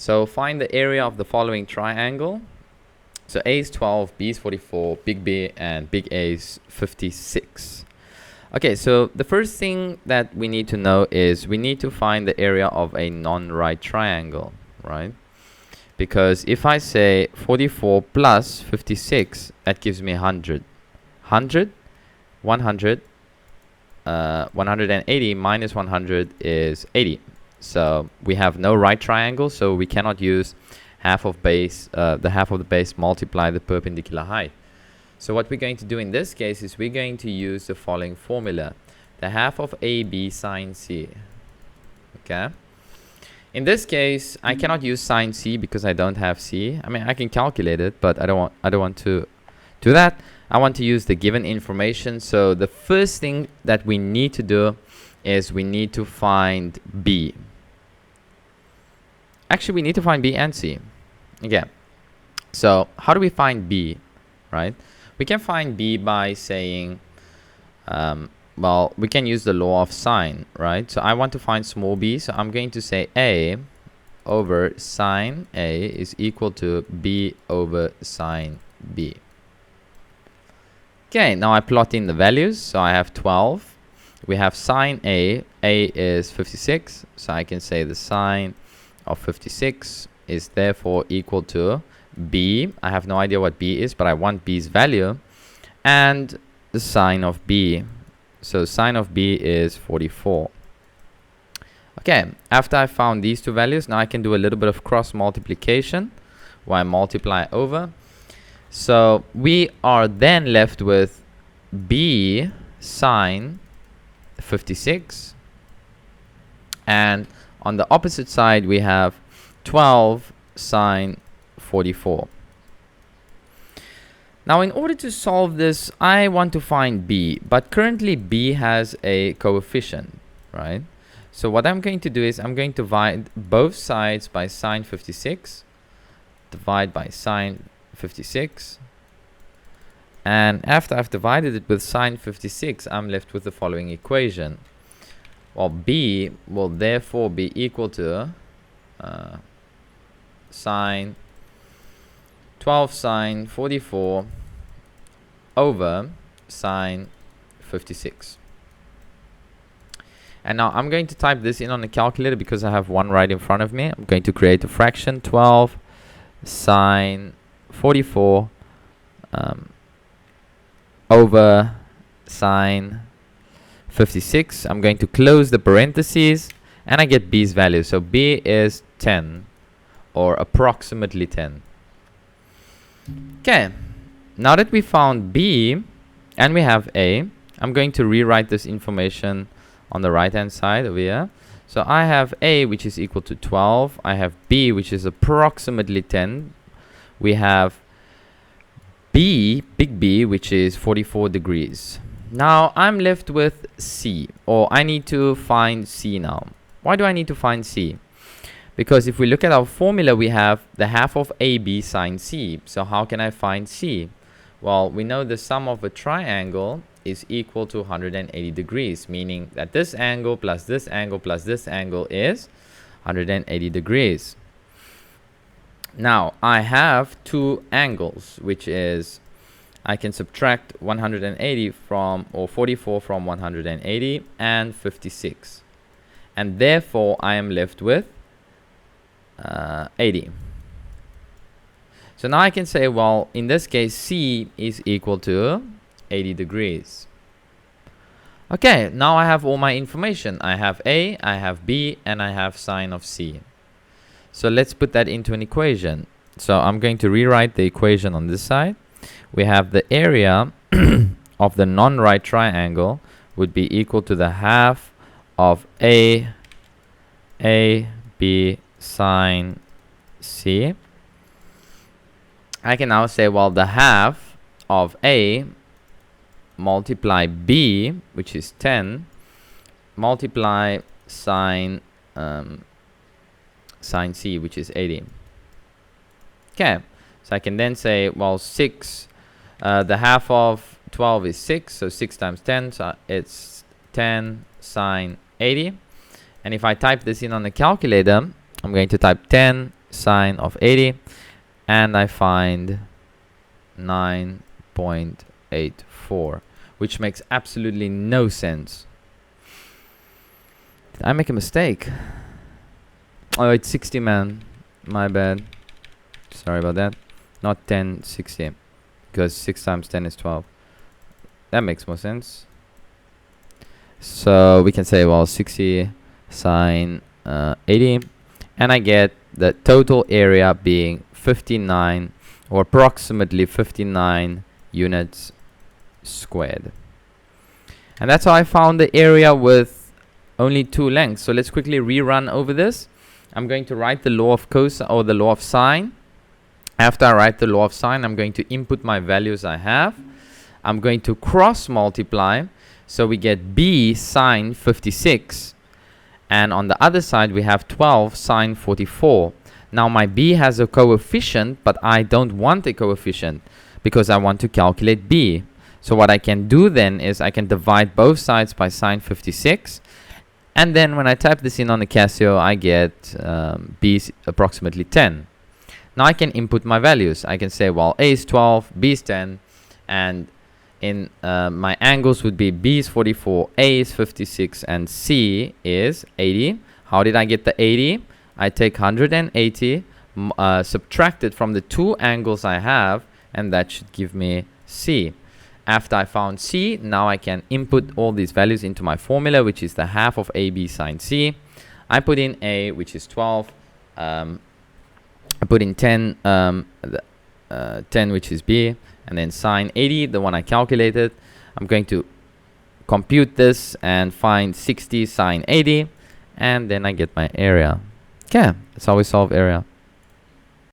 So find the area of the following triangle. So A is 12, B is 44, big B and big A is 56. Okay, so the first thing that we need to know is we need to find the area of a non-right triangle, right? Because if I say 44 plus 56, that gives me 100. 100, 100, 180 minus 100 is 80. So we have no right triangle, so we cannot use half of base, the half of the base multiply the perpendicular height. So what we're going to do in this case is we're going to use the following formula. The half of AB sine C. Okay. In this case, I cannot use sine C because I don't have C. I mean, I can calculate it, but I don't want to do that. I want to use the given information. So the first thing that we need to do is we need to find B. Actually, we need to find B and C. Okay. So how do we find B, right? We can find B by saying, well, we can use the law of sine, right? So I want to find small b, so I'm going to say A over sine A is equal to B over sine B. Okay, now I plot in the values. So I have 12. We have sine A is 56. So I can say the sine of 56 is therefore equal to B. I have no idea what B is, but I want B's value. And the sine of B. So sine of B is 44. Okay, after I found these two values, now I can do a little bit of cross multiplication where I multiply over. So we are then left with B sine 56. And on the opposite side, we have 12 sine 44. Now, in order to solve this, I want to find B, but currently B has a coefficient, right? So what I'm going to do is I'm going to divide both sides by sine 56, divide by sine 56, and after I've divided it with sine 56, I'm left with the following equation. Well, B will therefore be equal to sine 12 sine 44 over sine 56. And now I'm going to type this in on the calculator because I have one right in front of me. I'm going to create a fraction, 12 sine 44 over sine 56. I'm going to close the parentheses and I get B's value. So B is 10 or approximately 10. Okay, now that we found B and we have A, I'm going to rewrite this information on the right hand side over here. So I have A, which is equal to 12. I have B, which is approximately 10. We have B, big B, which is 44 degrees. Now I'm left with C, or I need to find C now. Why do I need to find C? Because if we look at our formula, we have the half of AB sine C. So how can I find C? Well, we know the sum of a triangle is equal to 180 degrees, meaning that this angle plus this angle plus this angle is 180 degrees. Now, I have two angles, which is I can subtract 180 from, or 44 from 180 and 56. And therefore, I am left with 80. So now I can say, well, in this case, C is equal to 80 degrees. Okay, now I have all my information. I have A, I have B, and I have sine of C. So let's put that into an equation. So I'm going to rewrite the equation on this side. We have the area of the non-right triangle would be equal to the half of A, B, sine C. I can now say, well, the half of A multiply B, which is 10, multiply sine C, which is 80. Okay, so I can then say, well, 6, the half of 12 is 6, so 6 times 10, so it's 10 sine 80. And if I type this in on the calculator, I'm going to type 10 sine of 80, and I find 9.84, which makes absolutely no sense. Did I make a mistake? Oh, it's 60, man. My bad. Sorry about that. Not 10, 60. Because 6 times 10 is 12. That makes more sense. So we can say, well, 60 sine 80. And I get the total area being 59, or approximately 59 units squared. And that's how I found the area with only 2 lengths. So let's quickly rerun over this. I'm going to write the law of cosine, or the law of sine. After I write the law of sine, I'm going to input my values I have. I'm going to cross multiply. So we get b sine 56. And on the other side, we have 12 sine 44. Now my b has a coefficient, but I don't want a coefficient because I want to calculate b. So what I can do then is I can divide both sides by sine 56. And then when I type this in on the Casio, I get b is approximately 10. Now I can input my values. I can say, well, a is 12, b is 10, and in my angles would be b is 44, a is 56, and c is 80. How did I get the 80? I take 180, subtract it from the 2 angles I have, and that should give me c. After I found c, now I can input all these values into my formula, which is the half of ab sine c. I put in a, which is 12. I put in 10, 10, which is b, and then sine 80, the one I calculated. I'm going to compute this and find 60 sine 80, and then I get my area. Okay, that's how we solve area.